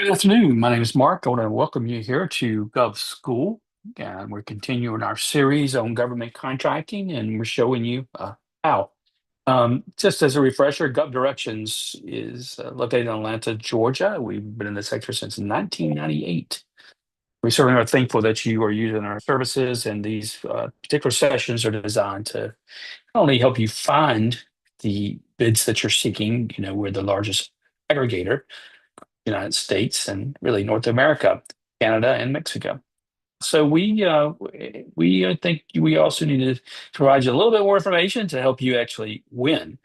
Good afternoon. My name is Mark. I want to welcome you here to GovSchool. And we're continuing our series on government contracting, and we're showing you how. Just as a refresher, GovDirections is located in Atlanta, Georgia. We've been in the sector since 1998. We certainly are thankful that you are using our services, and these particular sessions are designed to not only help you find the bids that you're seeking. We're the largest aggregator United States and really North America, Canada, and Mexico. So we think we also need to provide you a little bit more information to help you actually win.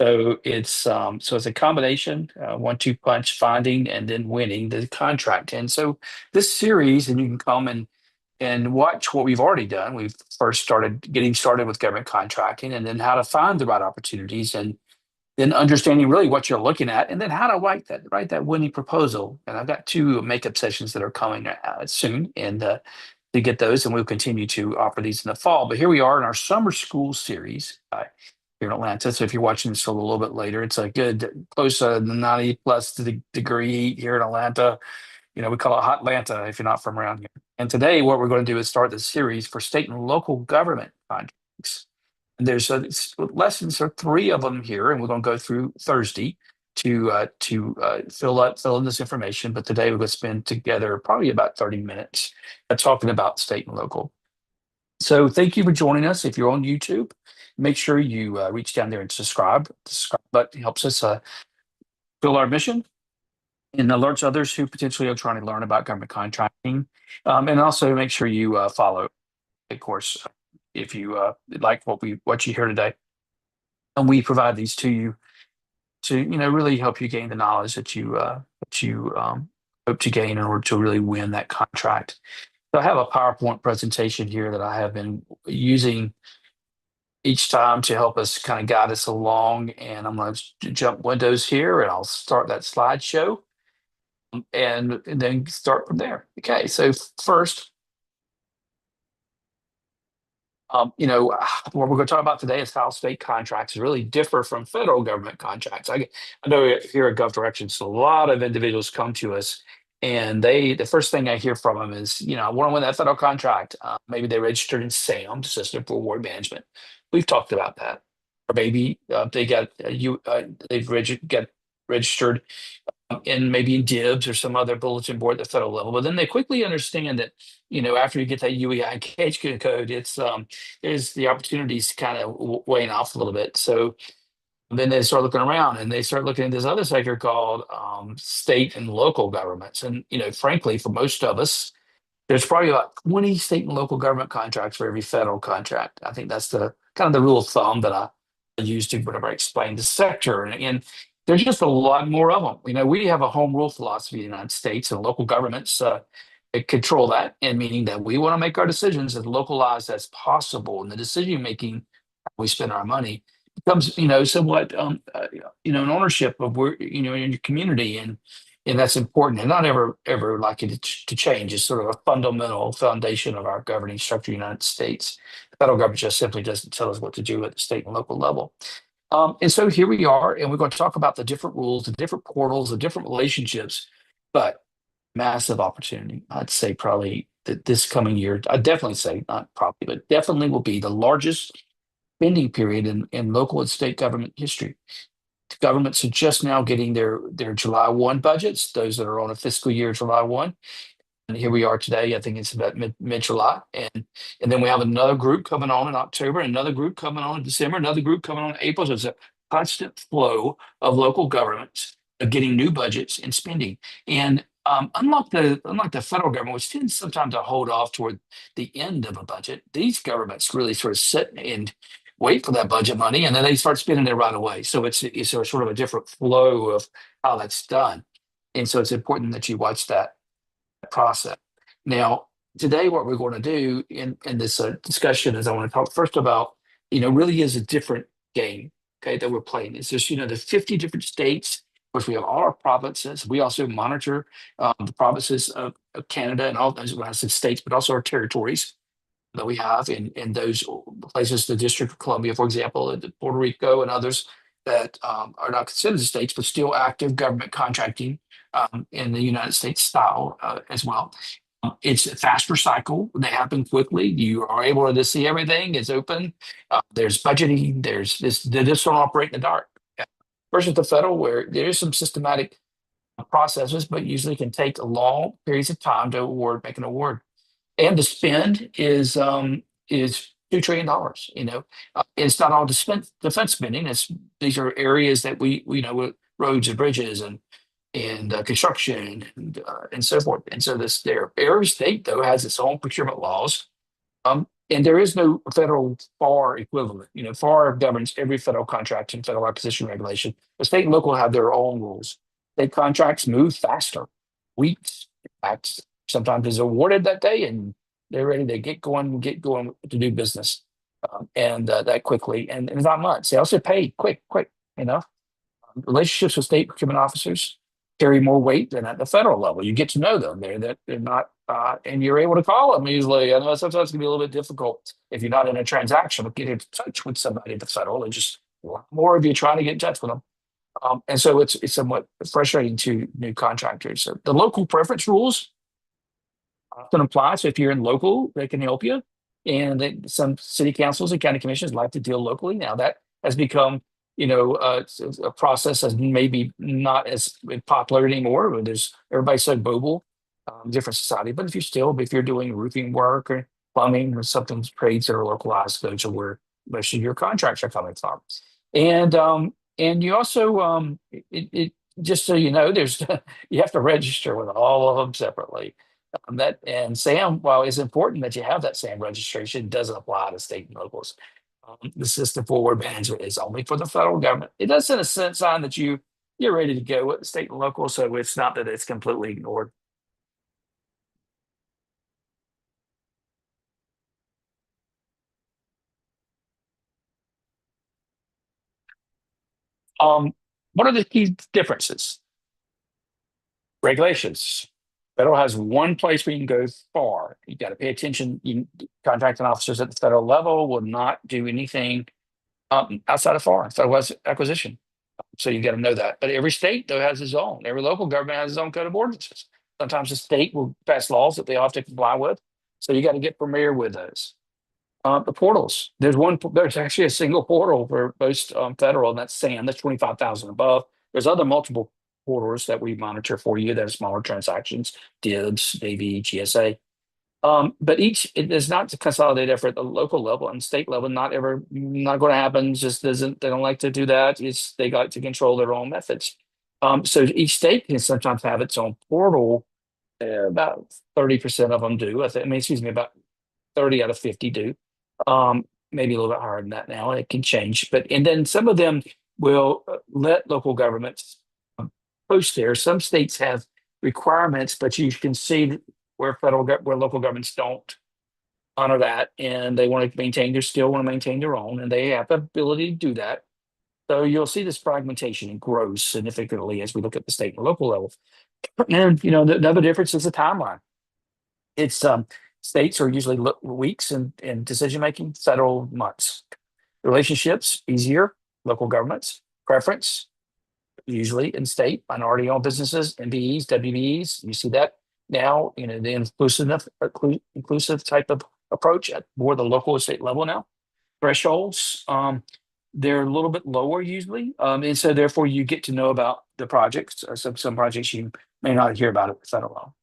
So it's a combination, 1-2 punch, finding and then winning the contract. And so this series, and you can come and watch what we've already done. We've first started getting started with government contracting, and then how to find the right opportunities, and then understanding really what you're looking at, and then how to write that winning proposal. And I've got two makeup sessions that are coming soon, and to get those, and we'll continue to offer these in the fall. But here we are in our summer school series here in Atlanta. So if you're watching this a little bit later, it's a good close to 90 plus degree heat here in Atlanta. We call it hot Atlanta if you're not from around here. And today, what we're going to do is start the series for state and local government contracts. There's lessons, or three of them here, and we're going to go through Thursday to fill in this information. But today we're going to spend together probably about 30 minutes talking about state and local. So thank you for joining us. If you're on YouTube, make sure you reach down there and subscribe. The subscribe button helps us fill our mission and alerts others who potentially are trying to learn about government contracting. And also make sure you follow, of course, if you like what you hear today. And we provide these to you to really help you gain the knowledge that you hope to gain in order to really win that contract. So I have a PowerPoint presentation here that I have been using each time to help us kind of guide us along. And I'm going to jump windows here, and I'll start that slideshow, and then start from there. Okay, so first, what we're going to talk about today is how state contracts really differ from federal government contracts. I know here at GovDirections, a lot of individuals come to us, and the first thing I hear from them is, I want to win that federal contract. Maybe they registered in SAM, the System for Award Management. We've talked about that. Or maybe they've registered and maybe in DIBS or some other bulletin board at the federal level. But then they quickly understand that, after you get that UEI cage code, it's there's the opportunities kind of weighing off a little bit. So then they start looking around, and they start looking at this other sector called state and local governments. And frankly, for most of us, there's probably about 20 state and local government contracts for every federal contract. I think that's the kind of the rule of thumb that I use to whenever I explain the sector. And there's just a lot more of them. We have a home rule philosophy in the United States, and local governments control that, and meaning that we want to make our decisions as localized as possible. And the decision making, we spend our money, becomes somewhat an ownership of where in your community, and that's important, and not ever likely to change. It's sort of a fundamental foundation of our governing structure in the United States. The federal government just simply doesn't tell us what to do at the state and local level. And so here we are, and we're going to talk about the different rules, the different portals, the different relationships, but massive opportunity. I'd say probably that this coming year, I'd definitely say, not probably, but definitely will be the largest spending period in local and state government history. The governments are just now getting their July 1 budgets, those that are on a fiscal year July 1. And here we are today. I think it's about mid-July, and then we have another group coming on in October, another group coming on in December, another group coming on in April. So it's a constant flow of local governments getting new budgets and spending. And unlike the federal government, which tends sometimes to hold off toward the end of a budget, these governments really sort of sit and wait for that budget money, and then they start spending it right away. So it's a sort of a different flow of how that's done. And so it's important that you watch that process. Now, today, what we're going to do in this discussion is I want to talk first about, really is a different game, okay, that we're playing. It's just, the 50 different states. Of course, we have all our provinces. We also monitor the provinces of Canada and all those, when I said states, but also our territories that we have in those places, the District of Columbia, for example, and Puerto Rico and others that are not considered states, but still active government contracting in the United States style as well. It's a faster cycle. They happen quickly. You are able to see everything. It's open. There's budgeting. There's this. They just don't operate in the dark. Versus the federal, where there is some systematic processes, but usually can take long periods of time to make an award. And the spend is $2 trillion. It's not all defense spending. These are areas that we know with roads and bridges and construction and so forth. And so this there every state though has its own procurement laws. And there is no federal FAR equivalent. FAR governs every federal contract and federal acquisition regulation. The state and local have their own rules. State contracts move faster, weeks. In fact, sometimes is awarded that day, and they're ready to get going to do business, and that quickly, and it's not months. They also pay quick, quick. You know, Relationships with state procurement officers carry more weight than at the federal level. You get to know them. They're not, and you're able to call them easily. I know sometimes it can be a little bit difficult if you're not in a transaction, but get in touch with somebody at the federal. And just a lot more of you trying to get in touch with them. And so it's somewhat frustrating to new contractors. So the local preference rules often apply. So if you're in local, they can help you. And some city councils and county commissions like to deal locally. Now that has become, a process that's maybe not as popular anymore. But everybody's so mobile, different society. But if you're doing roofing work or plumbing or something, trades that are localized, those are where most of your contracts are coming from. And you also, just so you know, there's you have to register with all of them separately. Sam, while it's important that you have that SAM registration, doesn't apply to state and locals. The system forward management is only for the federal government. It does in a sense sign that you're ready to go with the state and local, so it's not that it's completely ignored. Um, what are the key differences? Regulations. Federal has one place where you can go far. You got to pay attention. Contracting officers at the federal level will not do anything outside of FAR, federal acquisition. So you got to know that. But every state though has its own. Every local government has its own code of ordinances. Sometimes the state will pass laws that they all have to comply with. So you got to get familiar with those. The portals. There's actually a single portal for most federal, and that's SAM. That's 25,000 above. There's other multiple portals that we monitor for you that are smaller transactions, DIBS, Navy, GSA. But it is not to consolidate effort at the local level and state level. Not going to happen. Just doesn't. They don't like to do that. They like to control their own methods. So each state can sometimes have its own portal. About 30% of them do. Excuse me, about 30 out of 50 do. Maybe a little bit higher than that now. It can change, and then some of them will let local governments post there. Some states have requirements, but you can see where local governments don't honor that, and they still want to maintain their own, and they have the ability to do that. So you'll see this fragmentation and grows significantly as we look at the state and local level. And the other difference is the timeline. It's States are usually weeks in decision making, federal months. Relationships easier, local governments preference usually in state, minority owned businesses, MBEs, WBEs. You see that now, the inclusive type of approach at more the local and state level now. Thresholds, they're a little bit lower usually. And so therefore you get to know about the projects. Some projects you may not hear about at the federal level.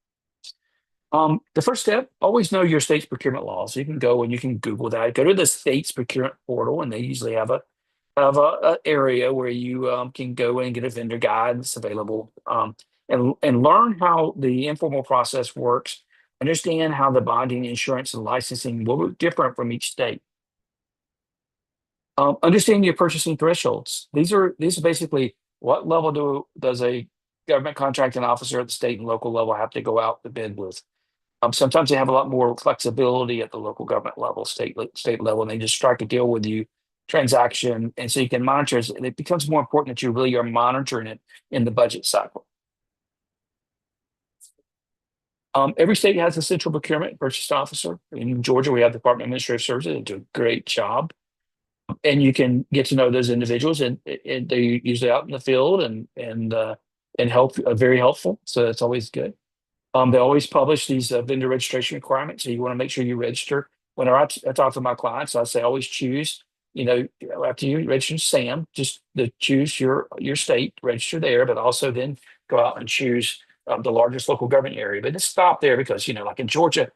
The first step, always know your state's procurement laws. So you can go and you can Google that. Go to the state's procurement portal, and they usually have a area where you can go and get a vendor guide that's available, and learn how the informal process works. Understand how the bonding, insurance, and licensing will be different from each state. Understand your purchasing thresholds. These are basically what level does a government contracting officer at the state and local level have to go out to bid with? Sometimes they have a lot more flexibility at the local government level, state level, and they just strike a deal with you, transaction, and so you can monitor it. And it becomes more important that you really are monitoring it in the budget cycle. Every state has a central procurement purchase officer. In Georgia, we have the Department of Administrative Services. They do a great job, and you can get to know those individuals, and they're usually out in the field, and and very helpful. So that's always good. They always publish these vendor registration requirements, so you want to make sure you register. Whenever I talk to my clients, I say always choose. After you register SAM, just choose your state, register there, but also then go out and choose the largest local government area. But just stop there because like in Georgia,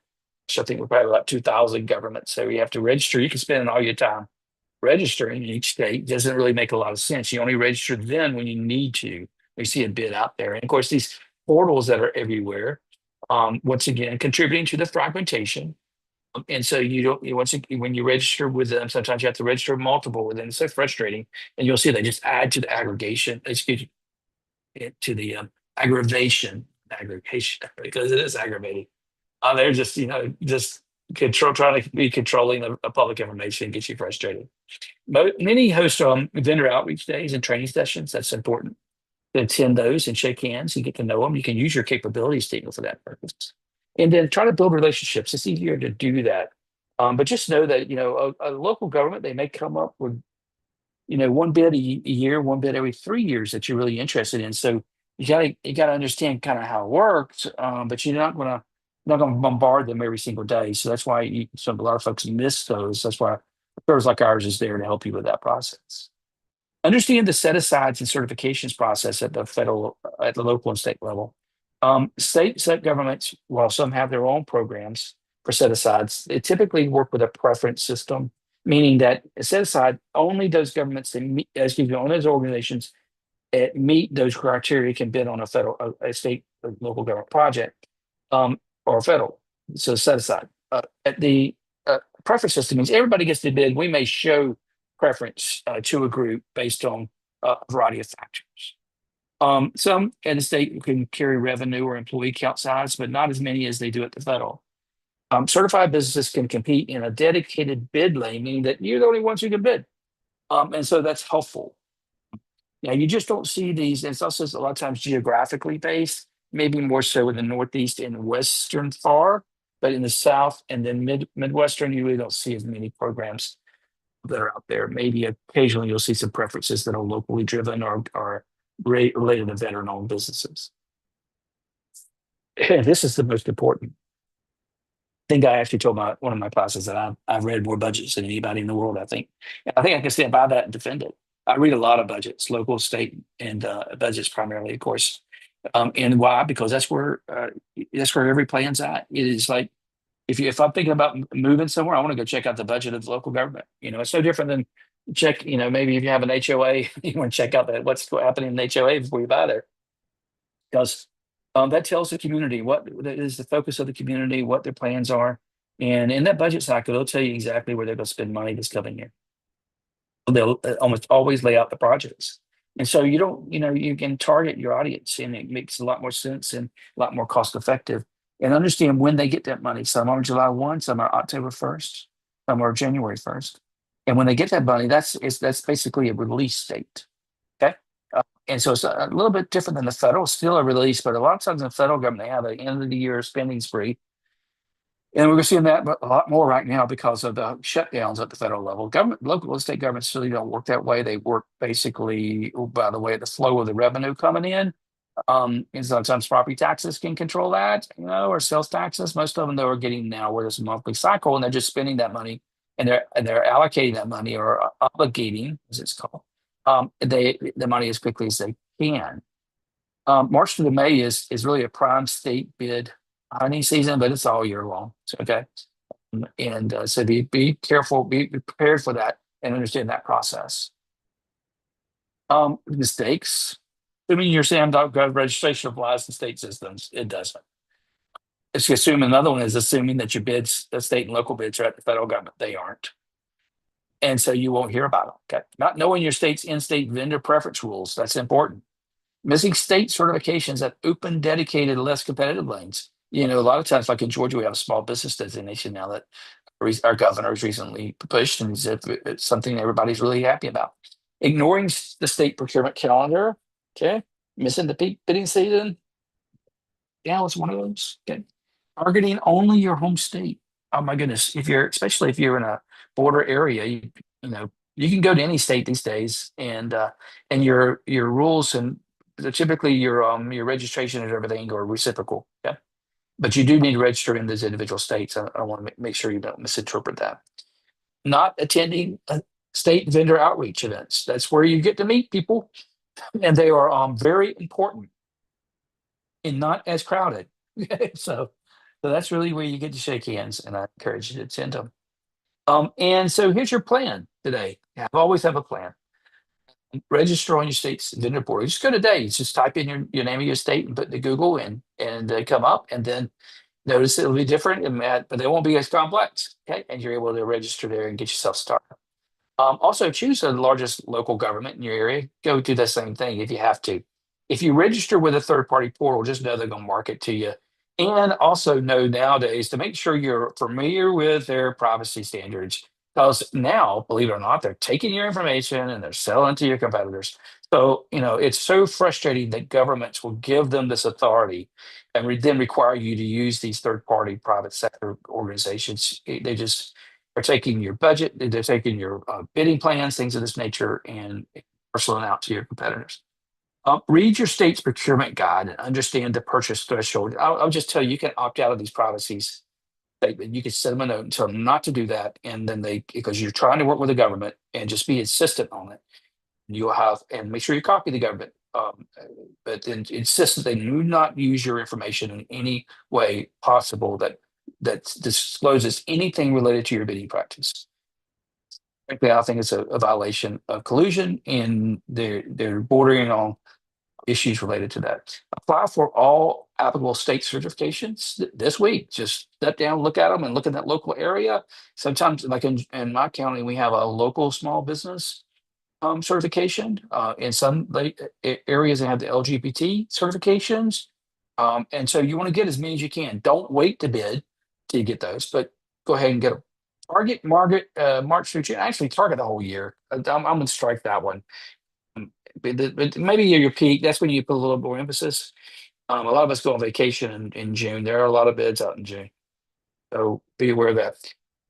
I think we're probably about 2,000 governments, so you have to register. You can spend all your time registering in each state. Doesn't really make a lot of sense. You only register then when you need to. We see a bid out there, and of course these portals that are everywhere once again, contributing to the fragmentation. And so you don't, once again, when you register with them, sometimes you have to register multiple with them. It's so frustrating. And you'll see they just add to the aggregation, excuse me, to the aggregation, because it is aggravating. They're just, just trying to be controlling of public information gets you frustrated. Many host vendor outreach days and training sessions. That's important to attend those and shake hands and get to know them. You can use your capabilities statement for that purpose. And then try to build relationships. It's easier to do that. But just know that, a local government, they may come up with, one bid a year, one bid every 3 years that you're really interested in. So you gotta understand kind of how it works. But you're not gonna bombard them every single day. So that's why a lot of folks miss those. That's why firms like ours is there to help you with that process. Understand the set asides and certifications process at the local and state level. State governments, while some have their own programs for set asides, they typically work with a preference system, meaning that a set aside only those governments that meet, excuse me, only those organizations that meet those criteria can bid on a state, or local government project, or federal. So set aside. At the preference system means everybody gets to bid. We may show preference to a group based on a variety of factors. Some in the state can carry revenue or employee count size, but not as many as they do at the federal. Certified businesses can compete in a dedicated bid lane, meaning that you're the only ones who can bid. And so that's helpful. Yeah, you just don't see these. It's also a lot of times geographically based, maybe more so in the Northeast and Western far, but in the South and then Midwestern, you really don't see as many programs that are out there. Maybe occasionally you'll see some preferences that are locally driven or related to veteran-owned businesses. This is the most important thing. I actually told one of my classes that I've read more budgets than anybody in the world. I think I can stand by that and defend it. I read a lot of budgets, local, state, and budgets primarily, of course. And why? Because that's where every plan's at. It is like if I'm thinking about moving somewhere, I want to go check out the budget of the local government. It's no different than check. Maybe if you have an HOA, you want to check out what's happening in the HOA before you buy there, because that tells the community what is the focus of the community, what their plans are, and in that budget cycle, they'll tell you exactly where they're going to spend money this coming year. They'll almost always lay out the projects. And so you don't, you can target your audience and it makes a lot more sense and a lot more cost effective, and understand when they get that money. Some are July 1, some are October 1st, some are January 1st. And when they get that money, that's basically a release date. Okay. And so it's a little bit different than the federal, still a release, but a lot of times in the federal government, they have an end of the year spending spree. And we're seeing that a lot more right now because of the shutdowns at the federal level. Government, local and state governments really don't work that way. They work basically by the way the flow of the revenue coming in. And sometimes property taxes can control that, or sales taxes. Most of them though are getting now where there's a monthly cycle and they're just spending that money and they're allocating that money or obligating, as it's called, the money as quickly as they can. March to May is really a prime state bid hunting season, but it's all year long. So, okay. And so be careful, be prepared for that and understand that process. Mistakes. Assuming your SAM.gov registration applies to state systems, it doesn't. It's assuming another one is assuming that your bids, the state and local bids, are at the federal government. They aren't. And so you won't hear about them. Okay. Not knowing your state's in-state vendor preference rules. That's important. Missing state certifications at open, dedicated, less competitive lanes. A lot of times, like in Georgia, we have a small business designation now that our governor has recently pushed, and it's something everybody's really happy about. Ignoring the state procurement calendar, okay, missing the peak bidding season. Yeah, it's one of those. Okay, targeting only your home state. Oh my goodness, especially if you're in a border area, you can go to any state these days, and your rules and typically your registration and everything are reciprocal. Yeah. But you do need to register in those individual states. I want to make sure you don't misinterpret that. Not attending state vendor outreach events. That's where you get to meet people, and they are very important and not as crowded. so, so that's really where you get to shake hands, and I encourage you to attend them. And so here's your plan today. I always have a plan. Register on your state's vendor portal. Just go today. You just type in your name of your state and put the Google in, and they come up, and then notice it'll be different, but they won't be as complex. Okay, and you're able to register there and get yourself started. Also, choose the largest local government in your area. Go do the same thing if you have to. If you register with a third party portal, just know they're going to market to you. And also know nowadays to make sure you're familiar with their privacy standards. Because now, believe it or not, they're taking your information and they're selling it to your competitors. So, it's so frustrating that governments will give them this authority and then require you to use these third party private sector organizations. They just are taking your budget, they're taking your bidding plans, things of this nature, and parceling out to your competitors. Read your state's procurement guide and understand the purchase threshold. I'll just tell you, you can opt out of these policies statement. You can send them a note and tell them not to do that, and then because you're trying to work with the government, and just be insistent on it. You'll have, and make sure you copy the government, but then insist that they do not use your information in any way possible that discloses anything related to your bidding practice. Frankly, I think it's a violation of collusion, and they're bordering on issues related to that. Apply for all applicable state certifications this week. Just step down, look at them, and look in that local area. Sometimes, like in my county, we have a local small business certification. In some areas, they have the LGBT certifications. And so you want to get as many as you can. Don't wait to bid till you get those, but go ahead and get them. March through June. Actually, target the whole year. I'm going to strike that one. But maybe your peak. That's when you put a little more emphasis. A lot of us go on vacation in June. There are a lot of bids out in June. So be aware of that.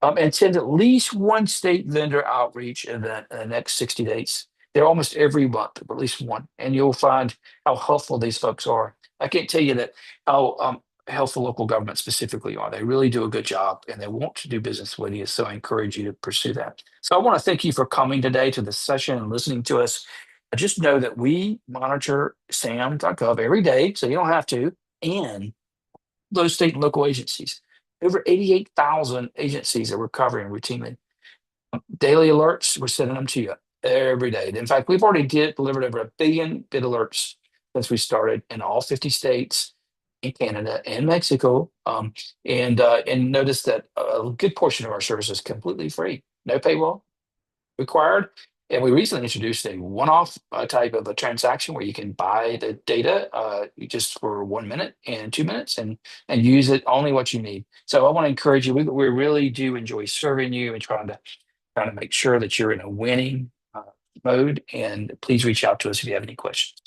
And attend at least one state vendor outreach event in the next 60 days. They're almost every month, but at least one. And you'll find how helpful these folks are. I can't tell you that how helpful local government specifically are. They really do a good job, and they want to do business with you. So I encourage you to pursue that. So I want to thank you for coming today to this session and listening to us. Just know that we monitor sam.gov every day, so you don't have to, and those state and local agencies. Over 88,000 agencies that we're covering routinely. Daily alerts, we're sending them to you every day. In fact, we've already delivered over 1 billion bid alerts since we started in all 50 states, in Canada and Mexico. And notice that a good portion of our service is completely free, no paywall required. And we recently introduced a one-off type of a transaction where you can buy the data just for 1 minute and 2 minutes, and use it only what you need. So I want to encourage you. We really do enjoy serving you and trying to make sure that you're in a winning mode. And please reach out to us if you have any questions.